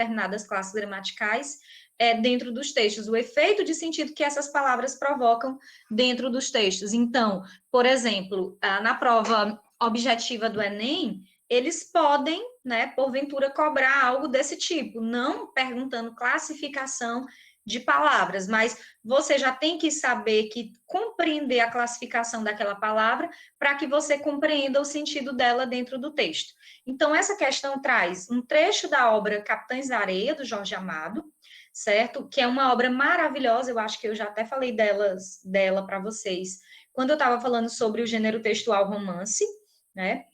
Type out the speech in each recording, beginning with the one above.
determinadas classes gramaticais dentro dos textos, o efeito de sentido que essas palavras provocam dentro dos textos. Então, por exemplo, na prova objetiva do Enem, eles podem, né, porventura, cobrar algo desse tipo, não perguntando classificação de palavras, mas você já tem que saber que compreender a classificação daquela palavra para que você compreenda o sentido dela dentro do texto. Então, essa questão traz um trecho da obra Capitães da Areia, do Jorge Amado, certo? Que é uma obra maravilhosa, eu acho que eu já até falei dela para vocês, quando eu estava falando sobre o gênero textual romance, né?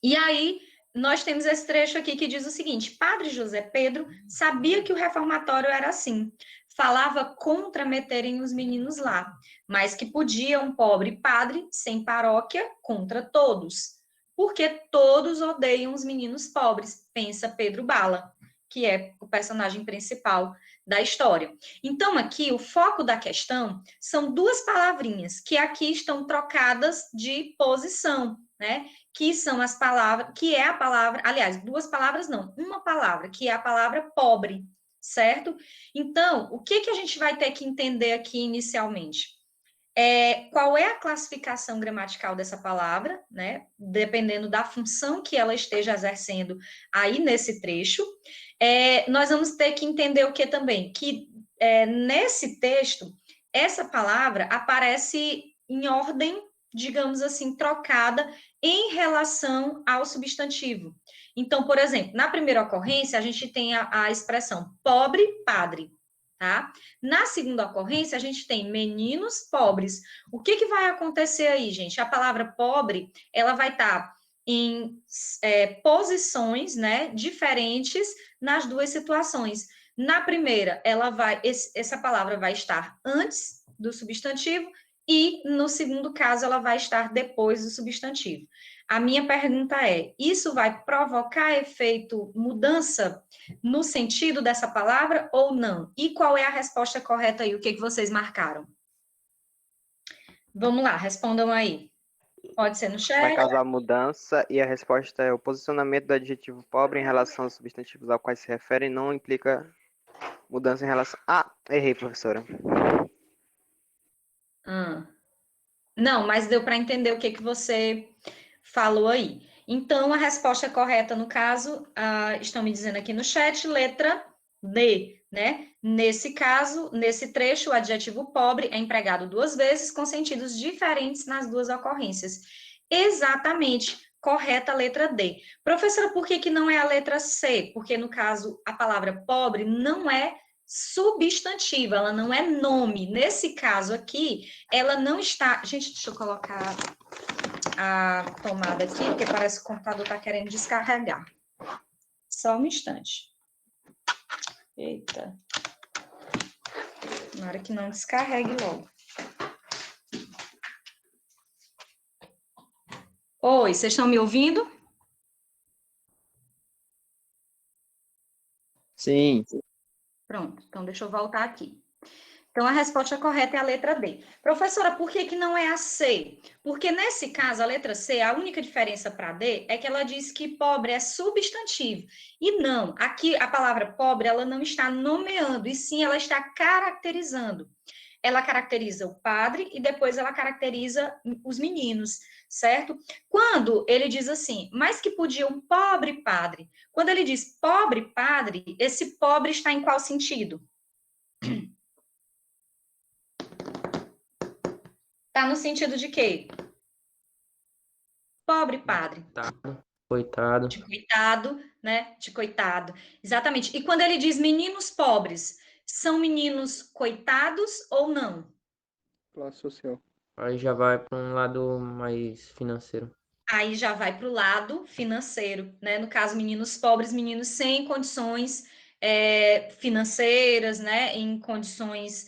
E aí, nós temos esse trecho aqui que diz o seguinte: Padre José Pedro sabia que o reformatório era assim, falava contra meterem os meninos lá, mas que podia um pobre padre sem paróquia contra todos, porque todos odeiam os meninos pobres, pensa Pedro Bala, que é o personagem principal da história. Então, aqui, o foco da questão são duas palavrinhas, que aqui estão trocadas de posição, né? Que são as palavras, que é a palavra, aliás, duas palavras não, uma palavra, que é a palavra pobre, certo? Então, o que a gente vai ter que entender aqui inicialmente? Qual é a classificação gramatical dessa palavra, né? Dependendo da função que ela esteja exercendo aí nesse trecho. Nós vamos ter que entender o que também? Que nesse texto, essa palavra aparece em ordem, digamos assim, trocada em relação ao substantivo. Então, por exemplo, na primeira ocorrência, a gente tem a expressão pobre padre, tá? Na segunda ocorrência, a gente tem meninos pobres. O que vai acontecer aí, gente? A palavra pobre, ela vai estar em posições, né, diferentes nas duas situações. Na primeira, essa palavra vai estar antes do substantivo e, no segundo caso, ela vai estar depois do substantivo. A minha pergunta é, isso vai provocar efeito mudança no sentido dessa palavra ou não? E qual é a resposta correta aí? O que vocês marcaram? Vamos lá, respondam aí. Pode ser no chat. Vai causar mudança e a resposta é: o posicionamento do adjetivo pobre em relação aos substantivos ao qual se refere não implica mudança em relação... Ah, errei, professora. Não, mas deu para entender o que você falou aí. Então, a resposta correta, no caso, estão me dizendo aqui no chat, letra D, né? Nesse caso, nesse trecho, o adjetivo pobre é empregado duas vezes com sentidos diferentes nas duas ocorrências. Exatamente, correta a letra D. Professora, por que não é a letra C? Porque, no caso, a palavra pobre não é substantiva, ela não é nome. Nesse caso aqui, ela não está... Gente, deixa eu colocar a tomada aqui, porque parece que o computador está querendo descarregar. Só um instante. Eita. Na hora que não descarregue logo. Oi, vocês estão me ouvindo? Sim. Pronto, então deixa eu voltar aqui. Então, a resposta correta é a letra D. Professora, por que não é a C? Porque, nesse caso, a letra C, a única diferença para D é que ela diz que pobre é substantivo. E não, aqui a palavra pobre, ela não está nomeando, e sim ela está caracterizando. Ela caracteriza o padre e depois ela caracteriza os meninos, certo? Quando ele diz assim, mas que podia um pobre padre. Quando ele diz pobre padre, esse pobre está em qual sentido? Tá no sentido de quê? Pobre padre. Coitado. De coitado, né? De coitado. Exatamente. E quando ele diz meninos pobres, são meninos coitados ou não? Classe social. Aí já vai para um lado mais financeiro. Aí já vai para o lado financeiro, né? No caso, meninos pobres, meninos sem condições financeiras, né? Em condições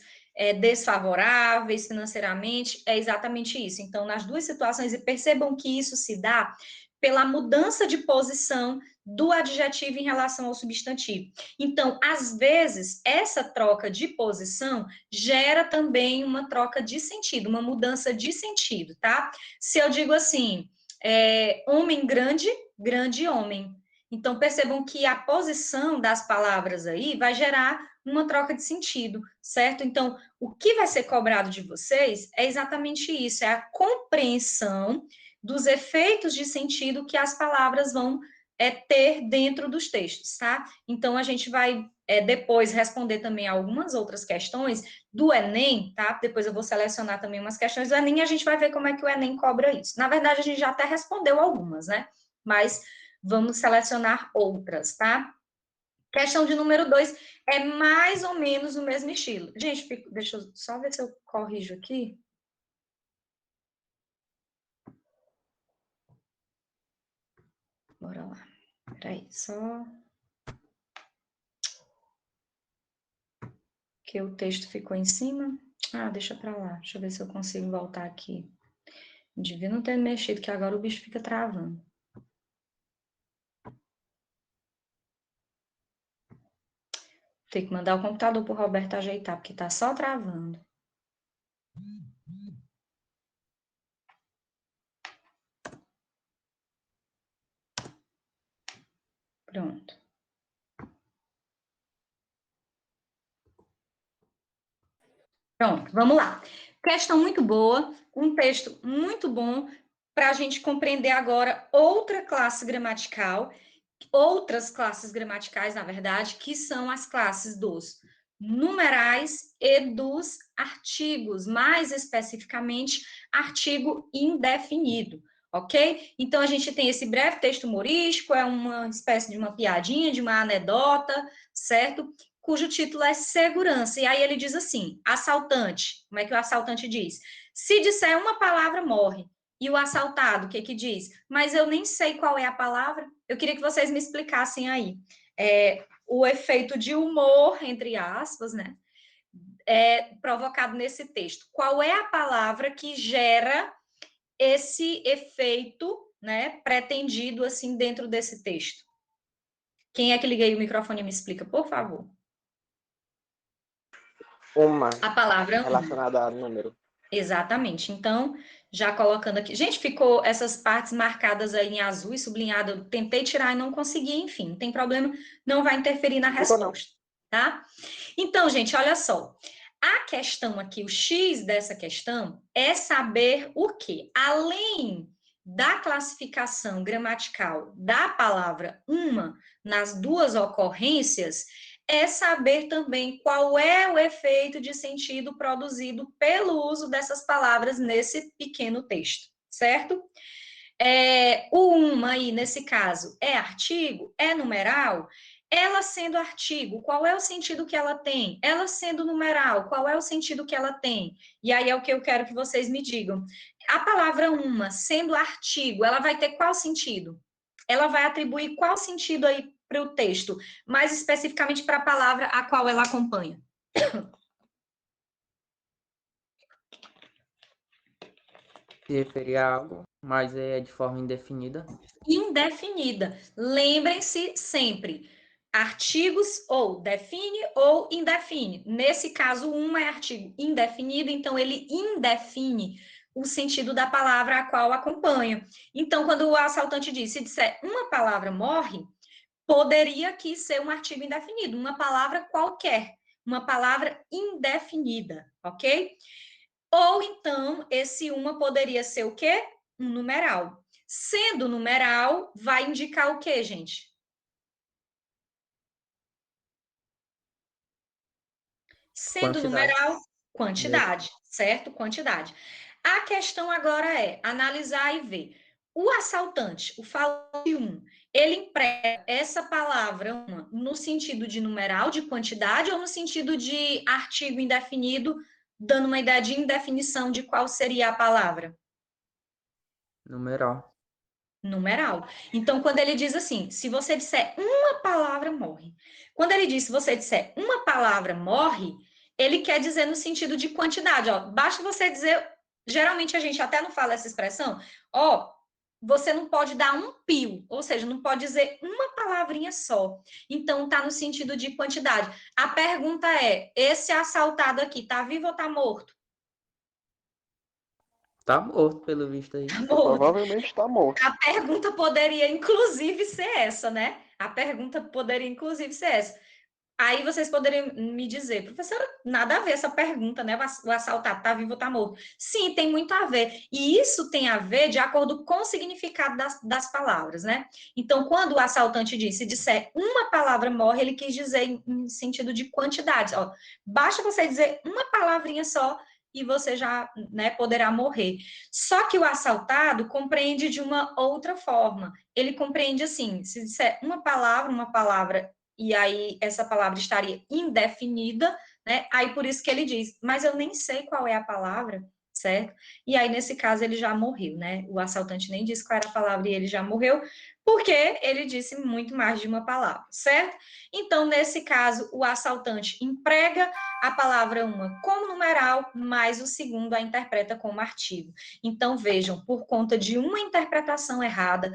desfavoráveis financeiramente, é exatamente isso. Então, nas duas situações, e percebam que isso se dá pela mudança de posição do adjetivo em relação ao substantivo. Então, às vezes, essa troca de posição gera também uma troca de sentido, uma mudança de sentido, tá? Se eu digo assim, homem grande, grande homem. Então, percebam que a posição das palavras aí vai gerar uma troca de sentido, certo? Então, o que vai ser cobrado de vocês é exatamente isso, é a compreensão dos efeitos de sentido que as palavras vão ter dentro dos textos, tá? Então, a gente vai depois responder também algumas outras questões do Enem, tá? Depois eu vou selecionar também umas questões do Enem e a gente vai ver como é que o Enem cobra isso. Na verdade, a gente já até respondeu algumas, né? Mas vamos selecionar outras, tá? Questão de número 2 é mais ou menos o mesmo estilo. Gente, deixa eu só ver se eu corrijo aqui. Bora lá. Peraí, só que o texto ficou em cima. Ah, deixa pra lá. Deixa eu ver se eu consigo voltar aqui. Devia não ter mexido, que agora o bicho fica travando. Tem que mandar o computador pro Roberto ajeitar, porque tá só travando. Pronto. Pronto, vamos lá. Questão muito boa, um texto muito bom para a gente compreender agora outra classe gramatical, outras classes gramaticais, na verdade, que são as classes dos numerais e dos artigos, mais especificamente, artigo indefinido, ok? Então, a gente tem esse breve texto humorístico, é uma espécie de uma piadinha, de uma anedota, certo? Cujo título é Segurança. E aí ele diz assim, assaltante, como é que o assaltante diz? Se disser uma palavra, morre. E o assaltado, o que que diz? Mas eu nem sei qual é a palavra. Eu queria que vocês me explicassem aí. O efeito de humor, entre aspas, né? Provocado nesse texto. Qual é a palavra que gera esse efeito, né, pretendido, assim, dentro desse texto? Quem é que liga aí o microfone e me explica, por favor? Uma A palavra relacionada a número. Exatamente. Então, já colocando aqui. Gente, ficou essas partes marcadas aí em azul e sublinhado. Eu tentei tirar e não consegui, enfim, não tem problema, não vai interferir na resposta, tá? Então, gente, olha só. A questão aqui, o X dessa questão, é saber o quê? Além da classificação gramatical da palavra uma nas duas ocorrências, é saber também qual é o efeito de sentido produzido pelo uso dessas palavras nesse pequeno texto, certo? O uma aí, nesse caso, é artigo, é numeral. Ela sendo artigo, qual é o sentido que ela tem? Ela sendo numeral, qual é o sentido que ela tem? E aí é o que eu quero que vocês me digam. A palavra uma, sendo artigo, ela vai ter qual sentido? Ela vai atribuir qual sentido aí para o texto? Mais especificamente para a palavra a qual ela acompanha. Se referir a algo, mas é de forma indefinida. Indefinida. Lembrem-se sempre, artigos ou define ou indefine. Nesse caso, uma é artigo indefinido, então ele indefine o sentido da palavra a qual acompanha. Então, quando o assaltante diz, se disser uma palavra morre, poderia aqui ser um artigo indefinido, uma palavra qualquer, uma palavra indefinida, ok? Ou então, esse uma poderia ser o quê? Um numeral. Sendo numeral, vai indicar o quê, gente? Sendo Quantidade. numeral, quantidade, certo? Quantidade. A questão agora é analisar e ver. O assaltante, o falante 1, ele emprega essa palavra uma, no sentido de numeral, de quantidade, ou no sentido de artigo indefinido, dando uma ideia de indefinição de qual seria a palavra? Numeral. Numeral. Então, quando ele diz assim, se você disser uma palavra, morre. Quando ele diz, se você disser uma palavra, morre, ele quer dizer no sentido de quantidade, ó. Basta você dizer, geralmente a gente até não fala essa expressão, ó, você não pode dar um pio, ou seja, não pode dizer uma palavrinha só. Então, tá no sentido de quantidade. A pergunta é, esse assaltado aqui, tá vivo ou tá morto? Tá morto, pelo visto aí. Provavelmente está morto. A pergunta poderia, inclusive, ser essa, né? A pergunta poderia, inclusive, ser essa. Aí vocês poderiam me dizer, professora, nada a ver essa pergunta, né? O assaltado tá vivo ou tá morto? Sim, tem muito a ver. E isso tem a ver de acordo com o significado das palavras, né? Então, quando o assaltante diz, se disser uma palavra morre, ele quis dizer em sentido de quantidade. Ó, basta você dizer uma palavrinha só e você já, né, poderá morrer. Só que o assaltado compreende de uma outra forma. Ele compreende assim, se disser uma palavra e aí essa palavra estaria indefinida, né? Aí por isso que ele diz, mas eu nem sei qual é a palavra, certo? E aí nesse caso ele já morreu, né? O assaltante nem disse qual era a palavra e ele já morreu, porque ele disse muito mais de uma palavra, certo? Então, nesse caso, o assaltante emprega a palavra uma como numeral, mas o segundo a interpreta como artigo. Então, vejam, por conta de uma interpretação errada,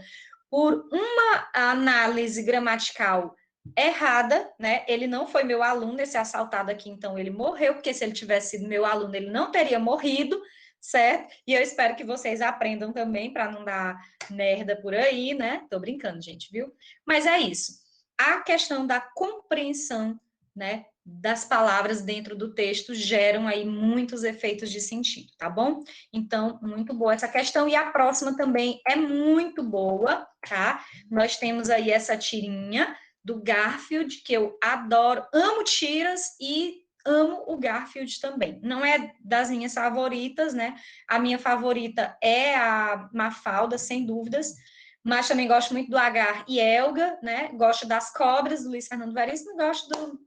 por uma análise gramatical errada, né? Ele não foi meu aluno, esse assaltado aqui, então ele morreu, porque se ele tivesse sido meu aluno, ele não teria morrido, certo? E eu espero que vocês aprendam também, para não dar merda por aí, né? Tô brincando, gente, viu? Mas é isso. A questão da compreensão, né, das palavras dentro do texto geram aí muitos efeitos de sentido, tá bom? Então, muito boa essa questão. E a próxima também é muito boa, tá? Nós temos aí essa tirinha do Garfield, que eu adoro, amo tiras e amo o Garfield também. Não é das minhas favoritas, né? A minha favorita é a Mafalda, sem dúvidas, mas também gosto muito do Agar e Elga, né? Gosto das cobras, do Luiz Fernando Veríssimo, e gosto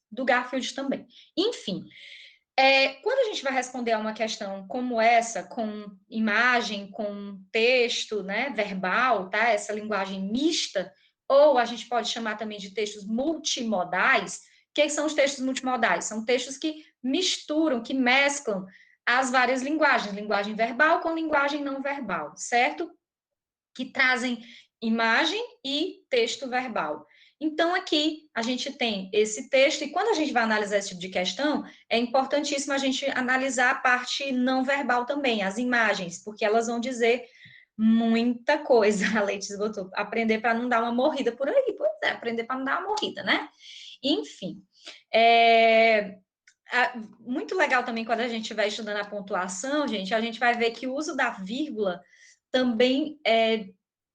do Garfield também. Enfim, quando a gente vai responder a uma questão como essa, com imagem, com texto, né, verbal, tá? Essa linguagem mista, ou a gente pode chamar também de textos multimodais. O que são os textos multimodais? São textos que misturam, que mesclam as várias linguagens, linguagem verbal com linguagem não verbal, certo? Que trazem imagem e texto verbal. Então, aqui a gente tem esse texto, e quando a gente vai analisar esse tipo de questão, é importantíssimo a gente analisar a parte não verbal também, as imagens, porque elas vão dizer muita coisa. A Leite botou, aprender para não dar uma morrida por aí. Pois é, aprender para não dar uma morrida, né? Enfim, muito legal também quando a gente vai estudando a pontuação, gente, a gente vai ver que o uso da vírgula também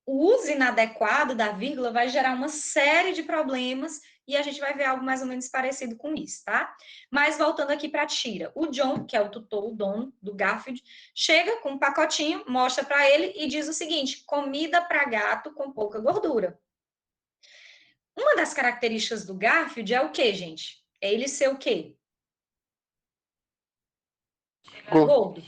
o uso inadequado da vírgula vai gerar uma série de problemas e a gente vai ver algo mais ou menos parecido com isso, tá? Mas voltando aqui para a tira, o John, que é o tutor, o dono do Garfield, chega com um pacotinho, mostra para ele e diz o seguinte: comida para gato com pouca gordura. Uma das características do Garfield é o quê, gente? É ele ser o quê? Gordo.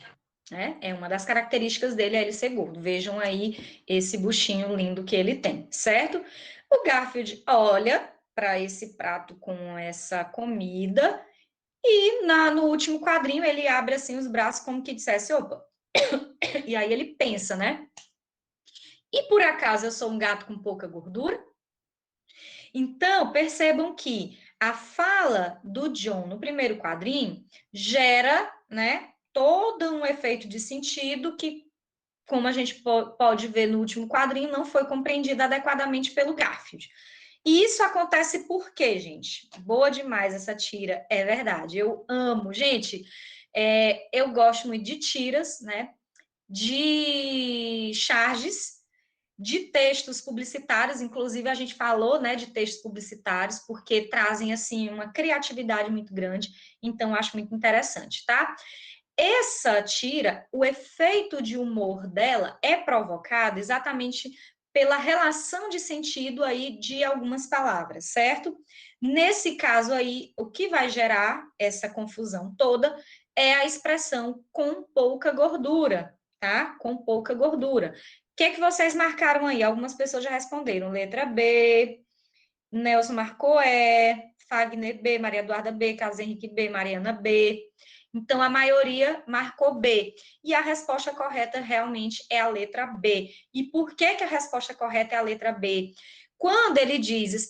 Né? É uma das características dele, é ele ser gordo. Vejam aí esse buchinho lindo que ele tem, certo? O Garfield olha para esse prato com essa comida e no último quadrinho ele abre assim os braços como que dissesse, opa. E aí ele pensa, né? E por acaso eu sou um gato com pouca gordura? Então, percebam que a fala do John no primeiro quadrinho gera, né, todo um efeito de sentido que, como a gente pode ver no último quadrinho, não foi compreendido adequadamente pelo Garfield. E isso acontece por quê, gente? Boa demais essa tira, é verdade. Eu amo, gente. Eu gosto muito de tiras, né? De charges, de textos publicitários, inclusive a gente falou, né, de textos publicitários, porque trazem, assim, uma criatividade muito grande, então acho muito interessante, tá? Essa tira, o efeito de humor dela é provocado exatamente pela relação de sentido aí de algumas palavras, certo? Nesse caso aí, o que vai gerar essa confusão toda é a expressão com pouca gordura, tá? Com pouca gordura. O que vocês marcaram aí? Algumas pessoas já responderam. Letra B, Nelson marcou Fagner B, Maria Eduarda B, Carlos Henrique B, Mariana B. Então, a maioria marcou B. E a resposta correta realmente é a letra B. E por que a resposta correta é a letra B? Quando ele diz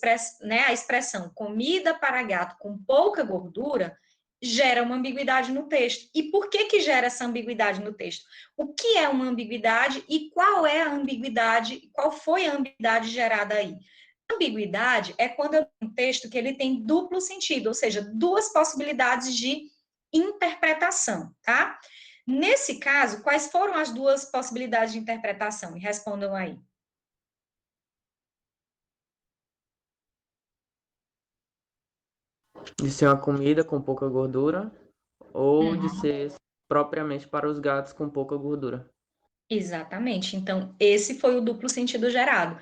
a expressão comida para gato com pouca gordura, gera uma ambiguidade no texto. E por que que gera essa ambiguidade no texto? O que é uma ambiguidade e qual é a ambiguidade, qual foi a ambiguidade gerada aí? A ambiguidade é quando eu tenho um texto que ele tem duplo sentido, ou seja, duas possibilidades de interpretação, tá? Nesse caso, quais foram as duas possibilidades de interpretação? Me respondam aí. De ser uma comida com pouca gordura ou de Uhum. ser propriamente para os gatos com pouca gordura. Exatamente. Então, esse foi o duplo sentido gerado.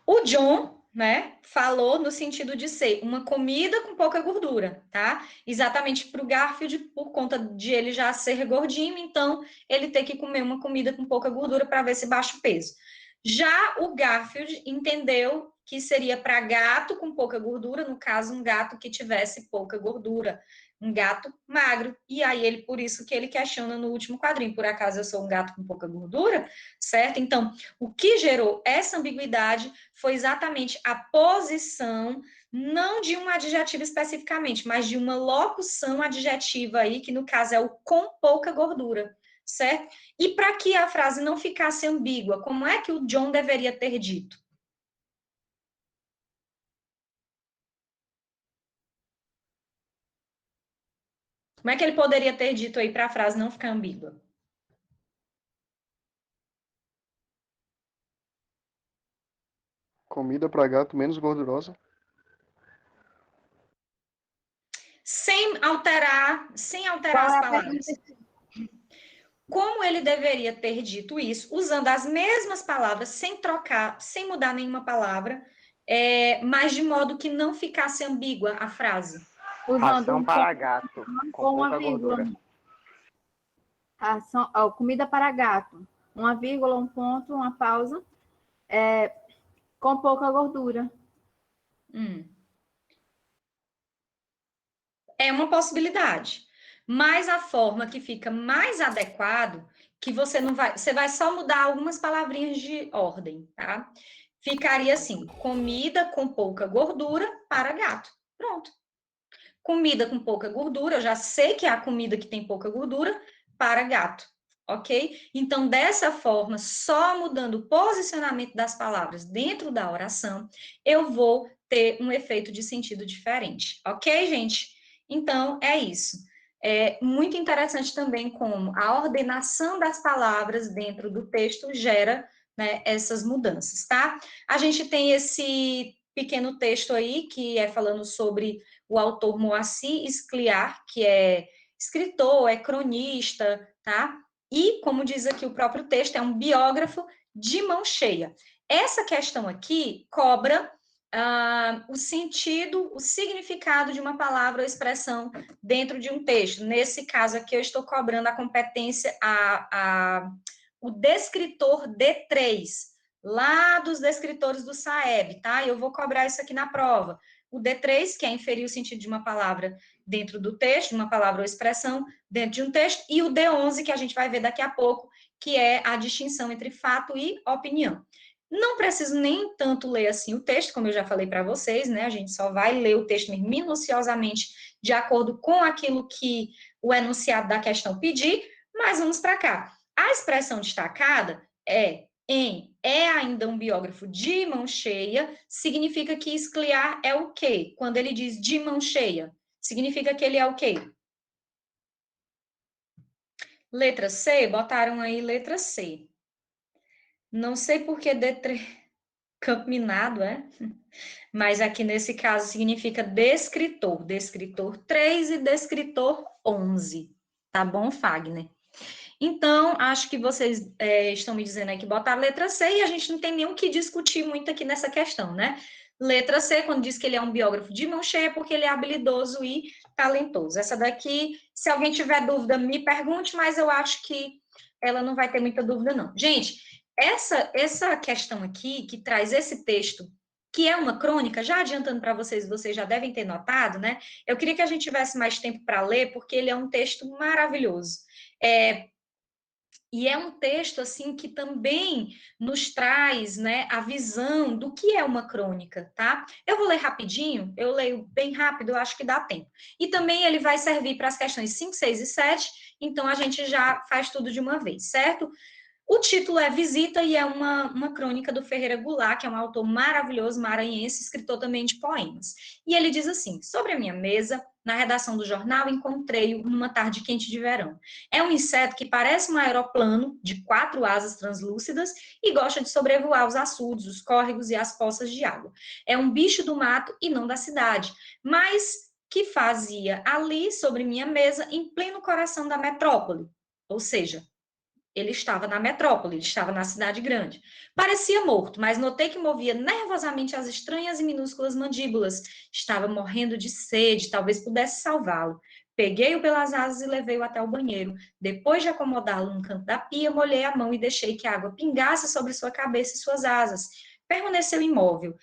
O John, né, falou no sentido de ser uma comida com pouca gordura, tá? Exatamente para o Garfield, por conta de ele já ser gordinho, então ele ter que comer uma comida com pouca gordura para ver se baixa o peso. Já o Garfield entendeu que seria para gato com pouca gordura, no caso, um gato que tivesse pouca gordura, um gato magro. E aí ele, por isso que ele questiona no último quadrinho, por acaso eu sou um gato com pouca gordura, certo? Então, o que gerou essa ambiguidade foi exatamente a posição, não de um adjetivo especificamente, mas de uma locução adjetiva aí, que no caso é o com pouca gordura, certo? E para que a frase não ficasse ambígua, como é que o John deveria ter dito? Como é que ele poderia ter dito aí para a frase não ficar ambígua? Comida para gato menos gordurosa. Sem alterar as palavras. Como ele deveria ter dito isso, usando as mesmas palavras, sem trocar, sem mudar nenhuma palavra, mas de modo que não ficasse ambígua a frase. Usando Ração um para ponto gato, com com uma pouca vírgula. gordura. Comida para gato. Uma vírgula, um ponto, uma pausa. Com pouca gordura. É uma possibilidade. Mas a forma que fica mais adequado, que você não vai, você vai só mudar algumas palavrinhas de ordem, tá? Ficaria assim: comida com pouca gordura para gato. Pronto. Comida com pouca gordura, eu já sei que é a comida que tem pouca gordura para gato, ok? Então, dessa forma, só mudando o posicionamento das palavras dentro da oração, eu vou ter um efeito de sentido diferente, ok, gente? Então, é isso. É muito interessante também como a ordenação das palavras dentro do texto gera, né, essas mudanças, tá? A gente tem esse pequeno texto aí que é falando sobre o autor Moacir Scliar, que é escritor, é cronista, tá? E, como diz aqui o próprio texto, é um biógrafo de mão cheia. Essa questão aqui cobra o sentido, o significado de uma palavra ou expressão dentro de um texto. Nesse caso aqui, eu estou cobrando a competência, o descritor D3, lá dos descritores do SAEB, tá? Eu vou cobrar isso aqui na prova. O D3, que é inferir o sentido de uma palavra dentro do texto, uma palavra ou expressão dentro de um texto, e o D11, que a gente vai ver daqui a pouco, que é a distinção entre fato e opinião. Não preciso nem tanto ler assim o texto, como eu já falei para vocês, né? A gente só vai ler o texto minuciosamente de acordo com aquilo que o enunciado da questão pedir, mas vamos para cá. A expressão destacada é ainda um biógrafo de mão cheia, significa que Scliar é o quê? Quando ele diz de mão cheia, significa que ele é o quê? Letra C, botaram aí letra C. Não sei por que D3, campo minado, Mas aqui nesse caso significa descritor. Descritor 3 e descritor 11. Tá bom, Fagner? Então, acho que vocês estão me dizendo aí que botaram letra C e a gente não tem nem o que discutir muito aqui nessa questão, né? Letra C, quando diz que ele é um biógrafo de mão cheia, é porque ele é habilidoso e talentoso. Essa daqui, se alguém tiver dúvida, me pergunte, mas eu acho que ela não vai ter muita dúvida, não. Gente, essa questão aqui, que traz esse texto, que é uma crônica, já adiantando para vocês, vocês já devem ter notado, né? Eu queria que a gente tivesse mais tempo para ler, porque ele é um texto maravilhoso. E é um texto, assim, que também nos traz, né, a visão do que é uma crônica, tá? Eu vou ler rapidinho, eu leio bem rápido, eu acho que dá tempo. E também ele vai servir para as questões 5, 6 e 7, então a gente já faz tudo de uma vez, certo? O título é Visita e é uma crônica do Ferreira Goulart, que é um autor maravilhoso, maranhense, escritor também de poemas. E ele diz assim: sobre a minha mesa, na redação do jornal, encontrei-o numa tarde quente de verão. É um inseto que parece um aeroplano de 4 asas translúcidas e gosta de sobrevoar os açudes, os córregos e as poças de água. É um bicho do mato e não da cidade, mas que fazia ali sobre minha mesa em pleno coração da metrópole. Ou seja, ele estava na metrópole, ele estava na cidade grande. Parecia morto, mas notei que movia nervosamente as estranhas e minúsculas mandíbulas. Estava morrendo de sede, talvez pudesse salvá-lo. Peguei-o pelas asas e levei-o até o banheiro. Depois de acomodá-lo no canto da pia, molhei a mão e deixei que a água pingasse sobre sua cabeça e suas asas. Permaneceu imóvel.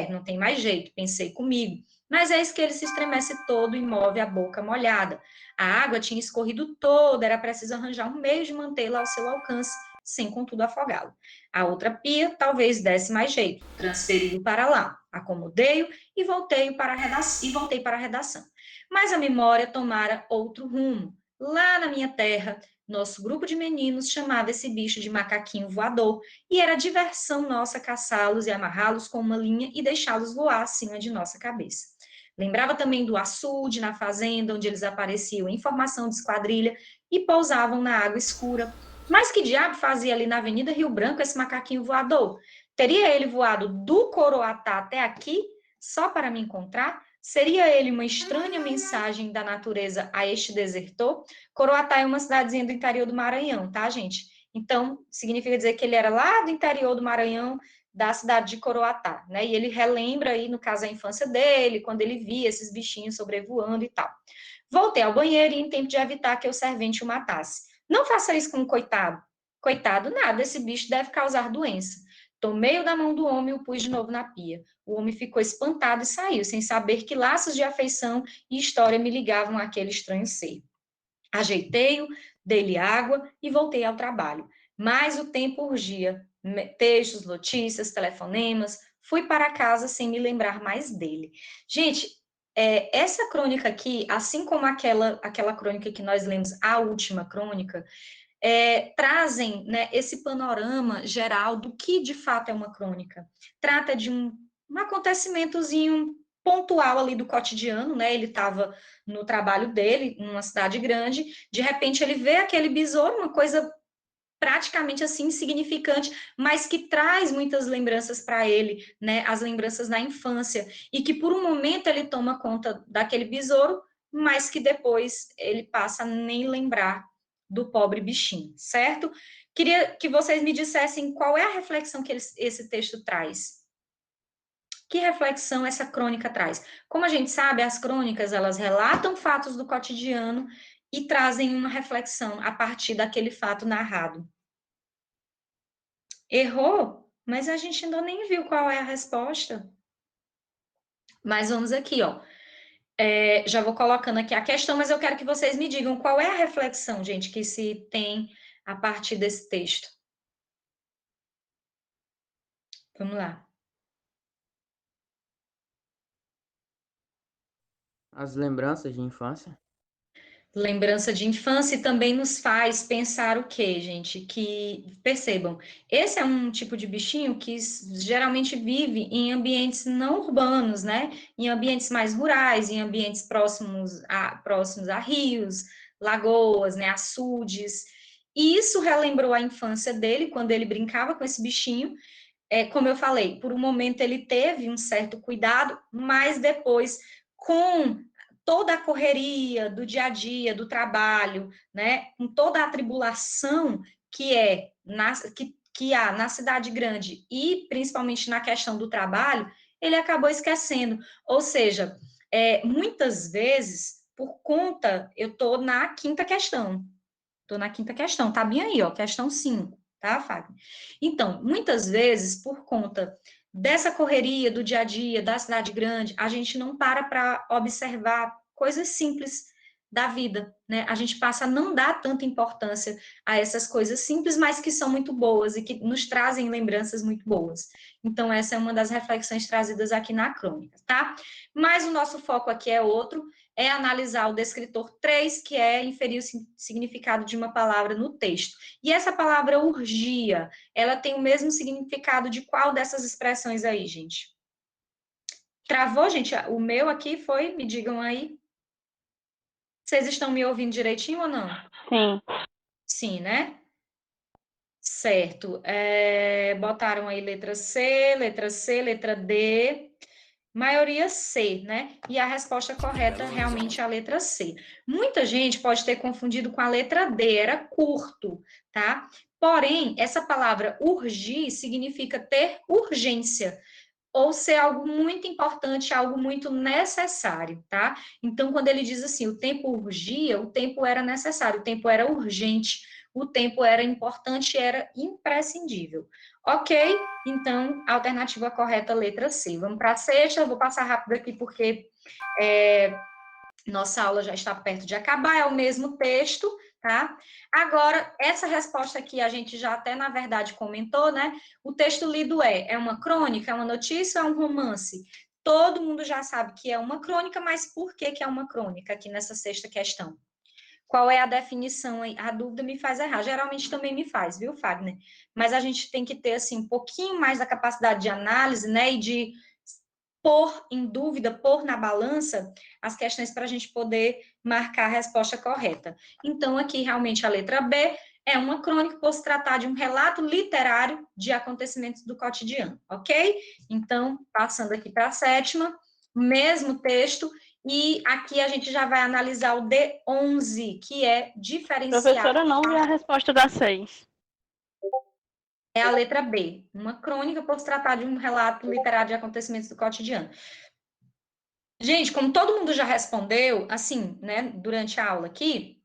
Não tem mais jeito, pensei comigo. Mas eis que ele se estremece todo e move a boca molhada. A água tinha escorrido toda, era preciso arranjar um meio de mantê-la ao seu alcance, sem contudo afogá-lo. A outra pia talvez desse mais jeito. Transferi-o para lá, acomodei-o e voltei para a redação. Mas a memória tomara outro rumo. Lá na minha terra, nosso grupo de meninos chamava esse bicho de macaquinho voador, e era diversão nossa caçá-los e amarrá-los com uma linha e deixá-los voar acima de nossa cabeça. Lembrava também do açude na fazenda, onde eles apareciam em formação de esquadrilha e pousavam na água escura. Mas que diabo fazia ali na Avenida Rio Branco esse macaquinho voador? Teria ele voado do Coroatá até aqui só para me encontrar? Seria ele uma estranha mensagem da natureza a este desertor? Coroatá é uma cidadezinha do interior do Maranhão, tá, gente? Então, significa dizer que ele era lá do interior do Maranhão, da cidade de Coroatá, né? E ele relembra aí, no caso, a infância dele, quando ele via esses bichinhos sobrevoando e tal. Voltei ao banheiro e em tempo de evitar que o servente o matasse. Não faça isso com um coitado. Coitado nada, esse bicho deve causar doença. Tomei-o da mão do homem e o pus de novo na pia. O homem ficou espantado e saiu, sem saber que laços de afeição e história me ligavam àquele estranho ser. Ajeitei-o, dei-lhe água e voltei ao trabalho. Mas o tempo urgia. Textos, notícias, telefonemas. Fui para casa sem me lembrar mais dele. Gente, essa crônica aqui, assim como aquela crônica que nós lemos, a última crônica, trazem, né, esse panorama geral do que de fato é uma crônica. Trata de um acontecimentozinho pontual ali do cotidiano, né? Ele estava no trabalho dele, numa cidade grande, de repente ele vê aquele besouro, uma coisa praticamente assim insignificante, mas que traz muitas lembranças para ele, né? As lembranças da infância, e que por um momento ele toma conta daquele besouro, mas que depois ele passa a nem lembrar do pobre bichinho, certo? Queria que vocês me dissessem qual é a reflexão que esse texto traz. Que reflexão essa crônica traz? Como a gente sabe, as crônicas, elas relatam fatos do cotidiano e trazem uma reflexão a partir daquele fato narrado. Errou? Mas a gente ainda nem viu qual é a resposta. Mas vamos aqui, ó. Já vou colocando aqui a questão, mas eu quero que vocês me digam qual é a reflexão, gente, que se tem a partir desse texto. Vamos lá. As lembranças de infância. Lembrança de infância e também nos faz pensar o quê, gente? Que, percebam, esse é um tipo de bichinho que geralmente vive em ambientes não urbanos, né? Em ambientes mais rurais, em ambientes próximos a rios, lagoas, né? Açudes. E isso relembrou a infância dele, quando ele brincava com esse bichinho. Como eu falei, por um momento ele teve um certo cuidado, mas depois, com toda a correria do dia a dia, do trabalho, né, com toda a tribulação que há na cidade grande e principalmente na questão do trabalho, ele acabou esquecendo. Ou seja, muitas vezes, por conta, eu estou na quinta questão, tá bem aí, ó, questão 5, tá, Fábio? Então, muitas vezes, por conta dessa correria do dia a dia, da cidade grande, a gente não para observar coisas simples da vida, né? A gente passa a não dar tanta importância a essas coisas simples, mas que são muito boas e que nos trazem lembranças muito boas. Então, essa é uma das reflexões trazidas aqui na crônica, tá? Mas o nosso foco aqui é outro, é analisar o descritor 3, que é inferir o significado de uma palavra no texto. E essa palavra urgia, ela tem o mesmo significado de qual dessas expressões aí, gente? Travou, gente? O meu aqui foi, me digam aí. Vocês estão me ouvindo direitinho ou não? Sim. Sim, né? Certo. Botaram aí letra C, letra D, maioria C, né? E a resposta correta realmente é a letra C. Muita gente pode ter confundido com a letra D, era curto, tá? Porém, essa palavra urgir significa ter urgência, ou ser algo muito importante, algo muito necessário, tá? Então, quando ele diz assim, o tempo urgia, o tempo era necessário, o tempo era urgente, o tempo era importante, era imprescindível. Ok? Então, alternativa correta, letra C. Vamos para a sexta, eu vou passar rápido aqui porque nossa aula já está perto de acabar, é o mesmo texto, tá? Agora, essa resposta aqui a gente já até, na verdade, comentou, né? O texto lido é uma crônica, é uma notícia ou é um romance? Todo mundo já sabe que é uma crônica, mas por que é uma crônica aqui nessa sexta questão? Qual é a definição aí? A dúvida me faz errar. Geralmente também me faz, viu, Fagner? Mas a gente tem que ter, assim, um pouquinho mais da capacidade de análise, né? E de pôr em dúvida, pôr na balança as questões para a gente poder marcar a resposta correta. Então, aqui, realmente, a letra B é uma crônica por se tratar de um relato literário de acontecimentos do cotidiano, ok? Então, passando aqui para a sétima, mesmo texto, e aqui a gente já vai analisar o D11, que é diferenciar. Professora, não vi a resposta da 6. É a letra B, uma crônica por se tratar de um relato literário de acontecimentos do cotidiano. Gente, como todo mundo já respondeu, assim, né, durante a aula aqui,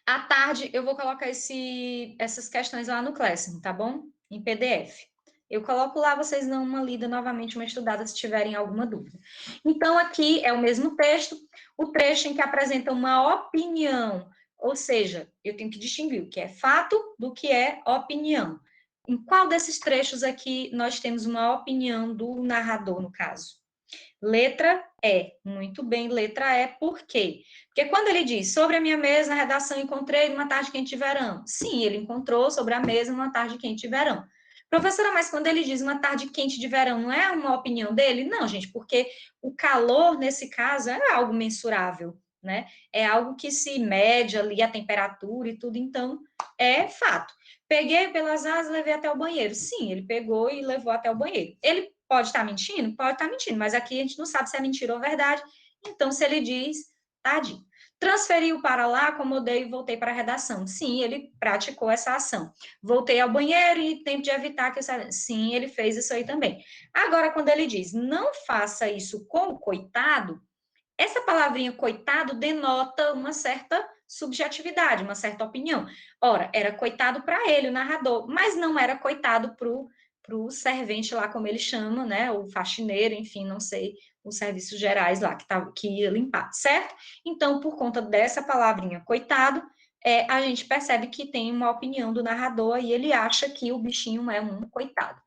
à tarde eu vou colocar essas questões lá no Classroom, tá bom? Em PDF. Eu coloco lá, vocês dão uma lida novamente, uma estudada, se tiverem alguma dúvida. Então, aqui é o mesmo texto, o trecho em que apresenta uma opinião, ou seja, eu tenho que distinguir o que é fato do que é opinião. Em qual desses trechos aqui nós temos uma opinião do narrador, no caso? Letra E. Muito bem, letra E. Por quê? Porque quando ele diz, sobre a minha mesa, na redação, encontrei numa tarde quente de verão. Sim, ele encontrou sobre a mesa numa tarde quente de verão. Professora, mas quando ele diz uma tarde quente de verão, não é uma opinião dele? Não, gente, porque o calor, nesse caso, é algo mensurável, né? É algo que se mede ali, a temperatura e tudo, então, é fato. Peguei pelas asas e levei até o banheiro. Sim, ele pegou e levou até o banheiro. Ele pode estar mentindo? Pode estar mentindo, mas aqui a gente não sabe se é mentira ou verdade. Então, se ele diz, tadinho. Transferiu para lá, acomodei e voltei para a redação. Sim, ele praticou essa ação. Voltei ao banheiro e tempo de evitar que eu saia. Sim, ele fez isso aí também. Agora, quando ele diz, não faça isso com o coitado, essa palavrinha coitado denota uma certa subjetividade, uma certa opinião. Ora, era coitado para ele, o narrador, mas não era coitado para o servente lá, como ele chama, né, o faxineiro, enfim, não sei, os serviços gerais lá que ia limpar, certo? Então, por conta dessa palavrinha coitado, a gente percebe que tem uma opinião do narrador e ele acha que o bichinho é um coitado.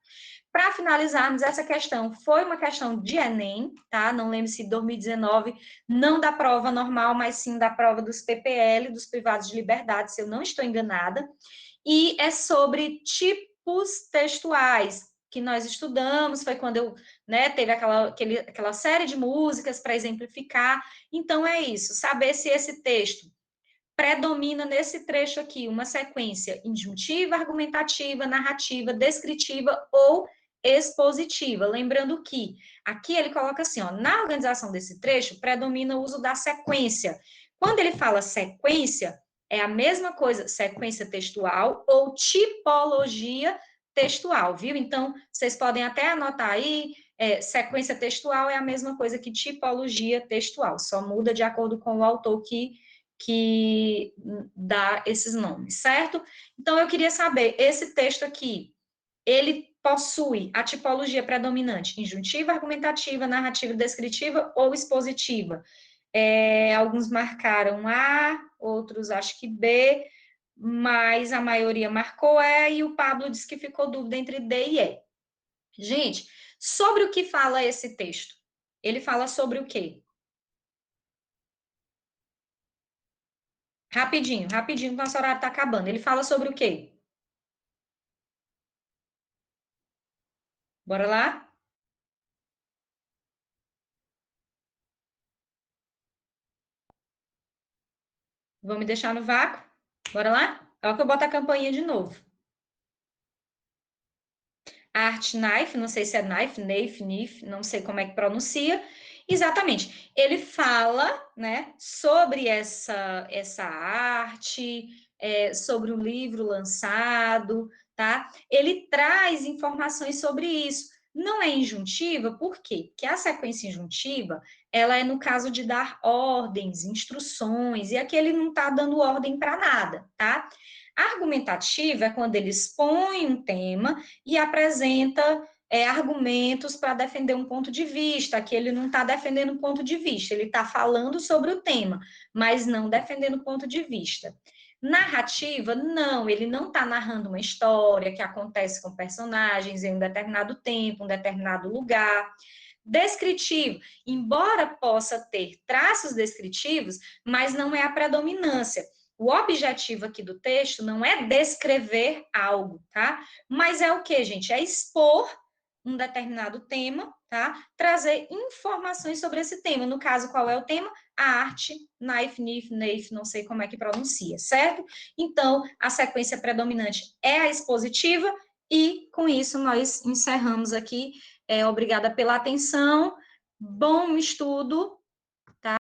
Para finalizarmos, essa questão foi uma questão de Enem, tá? Não lembro se 2019, não da prova normal, mas sim da prova dos PPL, dos privados de liberdade, se eu não estou enganada. E é sobre tipos textuais, que nós estudamos, foi quando eu, né, teve aquela série de músicas para exemplificar. Então, é isso, saber se esse texto predomina nesse trecho aqui uma sequência injuntiva, argumentativa, narrativa, descritiva ou expositiva. Lembrando que aqui ele coloca assim, ó, na organização desse trecho predomina o uso da sequência. Quando ele fala sequência, é a mesma coisa, sequência textual ou tipologia textual, viu? Então, vocês podem até anotar aí, sequência textual é a mesma coisa que tipologia textual, só muda de acordo com o autor que dá esses nomes, certo? Então, eu queria saber, esse texto aqui, ele possui a tipologia predominante injuntiva, argumentativa, narrativa, descritiva ou expositiva? Alguns marcaram A, outros acho que B, mas a maioria marcou E, e o Pablo disse que ficou dúvida entre D e E. Gente, sobre o que fala esse texto? Ele fala sobre o quê? Rapidinho, rapidinho, nosso horário está acabando. Ele fala sobre o quê? Bora lá? Vão me deixar no vácuo? Bora lá? Olha que eu boto a campainha de novo. Art Knife, não sei se é knife, knife, não sei como é que pronuncia. Exatamente. Ele fala, né, sobre essa arte, sobre o livro lançado, tá? Ele traz informações sobre isso. Não é injuntiva, por quê? Porque a sequência injuntiva, ela é no caso de dar ordens, instruções, e aqui ele não está dando ordem para nada, tá? A argumentativa é quando ele expõe um tema e apresenta argumentos para defender um ponto de vista. Aqui ele não está defendendo um ponto de vista, ele está falando sobre o tema, mas não defendendo o ponto de vista. Narrativa, não, ele não está narrando uma história que acontece com personagens em um determinado tempo, um determinado lugar. Descritivo, embora possa ter traços descritivos, mas não é a predominância. O objetivo aqui do texto não é descrever algo, tá? Mas é o que, gente? É expor um determinado tema, tá? Trazer informações sobre esse tema. No caso, qual é o tema? A arte, knife, não sei como é que pronuncia, certo? Então, a sequência predominante é a expositiva e, com isso, nós encerramos aqui. Obrigada pela atenção, bom estudo